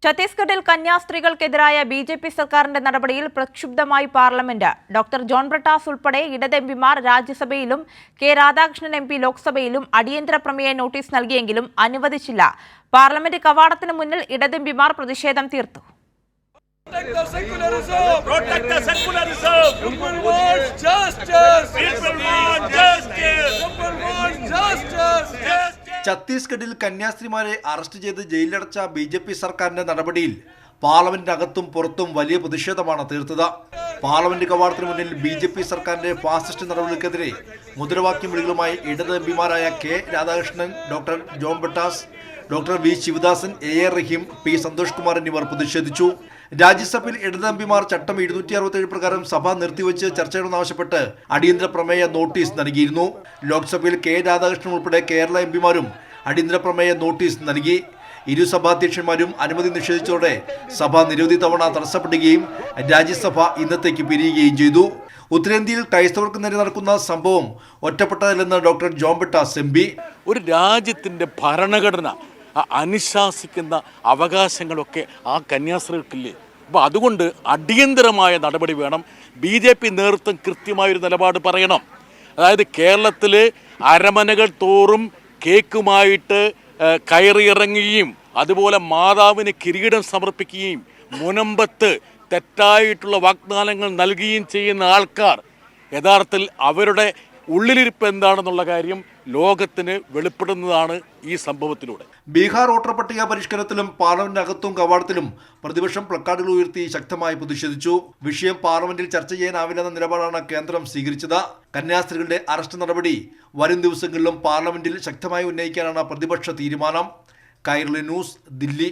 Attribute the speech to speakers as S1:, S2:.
S1: ഛത്തീസ്ഗഡിൽ കന്യാസ്ത്രീകൾക്കെതിരായ ബിജെപി സർക്കാരിന്റെ നടപടിയിൽ പ്രക്ഷുബ്ധമായി പാർലമെന്റ്. ഡോക്ടർ ജോൺ ബ്രിട്ടാസ് ഉൾപ്പെടെ ഇടത് എംപിമാർ രാജ്യസഭയിലും കെ രാധാകൃഷ്ണൻ എംപി ലോക്സഭയിലും അടിയന്തര പ്രമേയ നോട്ടീസ് നൽകിയെങ്കിലും അനുവദിച്ചില്ല. പാർലമെന്റ് കവാടത്തിന് മുന്നിൽ ഇടത് എംപിമാർ പ്രതിഷേധം തീർത്തു.
S2: ഛത്തീസ്ഗഡിൽ കന്യാസ്ത്രീമാരെ അറസ്റ്റ് ചെയ്ത് ജയിലിലടച്ച ബിജെപി സർക്കാരിന്റെ നടപടിയിൽ പാർലമെന്റിനകത്തും പുറത്തും വലിയ പ്രതിഷേധമാണ് തീർത്തത്. പാർലമെന്റ് കവാടത്തിന് മുന്നിൽ ബിജെപി സർക്കാരിന്റെ ഫാസിസ്റ്റ് നടപടികൾക്കെതിരെ മുദ്രാവാക്യം വിളികളുമായി ഇടത് എംപിമാരായ K Radhakrishnan, doctor John Brittas, doctor V Sivadasan, A Rahim, P Santhosh Kumar എന്നിവർ പ്രതിഷേധിച്ചു. രാജ്യസഭയിൽ ഇടത് എംപിമാർ ചട്ടം 267 പ്രകാരം സഭ നിർത്തിവെച്ച് ചർച്ചയിടണമെന്നാവശ്യപ്പെട്ട് അടിയന്തര പ്രമേയ നോട്ടീസ് നൽകിയിരുന്നു. ലോക്സഭയിൽ കെ രാധാകൃഷ്ണൻ ഉൾപ്പെടെ കേരള എംപിമാരും അടിയന്തര പ്രമേയ നോട്ടീസ് നൽകി. ഇരു സഭാധ്യക്ഷന്മാരും അനുമതി നിഷേധിച്ചതോടെ സഭ നിരവധി തവണ തടസ്സപ്പെടുകയും രാജ്യസഭ ഇന്നത്തേക്ക് പിരിയുകയും ചെയ്തു. ഉത്തരേന്ത്യയിൽ ക്രൈസ്തവർക്ക് നേരെ നടക്കുന്ന സംഭവം ഒറ്റപ്പെട്ടതല്ലെന്ന് ഡോക്ടർ ജോൺ ബ്രിട്ടാസ് എംപി.
S3: ഒരു രാജ്യത്തിൻ്റെ ഭരണഘടന അനുശാസിക്കുന്ന അവകാശങ്ങളൊക്കെ ആ കന്യാസ്ത്രീകൾക്കില്ലേ? അപ്പോൾ അതുകൊണ്ട് അടിയന്തരമായ നടപടി വേണം. BJP നേതൃത്വം കൃത്യമായൊരു നിലപാട് പറയണം. അതായത് കേരളത്തിൽ അരമനകൾ തോറും കേക്കുമായിട്ട് കയറിയിറങ്ങുകയും അതുപോലെ മാതാവിന് കിരീടം സമർപ്പിക്കുകയും മുനമ്പത്ത് തെറ്റായിട്ടുള്ള വാഗ്ദാനങ്ങൾ നൽകുകയും ചെയ്യുന്ന ആൾക്കാർ യഥാർത്ഥത്തിൽ അവരുടെ ഉള്ളിലിരിപ്പ് എന്താണെന്നുള്ള കാര്യം ലോകത്തിന് വെളിപ്പെടുന്നതാണ് ഈ സംഭവത്തിലൂടെ.
S2: ബീഹാർ വോട്ടർ പട്ടിക പരിഷ്കരണത്തിലും പാർലമെന്റിനകത്തും കവാടത്തിലും പ്രതിപക്ഷം പ്ലക്കാർഡുകൾ ഉയർത്തി ശക്തമായി പ്രതിഷേധിച്ചു. വിഷയം പാർലമെന്റിൽ ചർച്ച ചെയ്യാനാവില്ലെന്ന നിലപാടാണ് കേന്ദ്രം സ്വീകരിച്ചത്. കന്യാസ്ത്രീകളുടെ അറസ്റ്റ് നടപടി വരും ദിവസങ്ങളിലും പാർലമെന്റിൽ ശക്തമായി ഉന്നയിക്കാനാണ് പ്രതിപക്ഷ തീരുമാനം. കൈരളി ന്യൂസ്, ദില്ലി.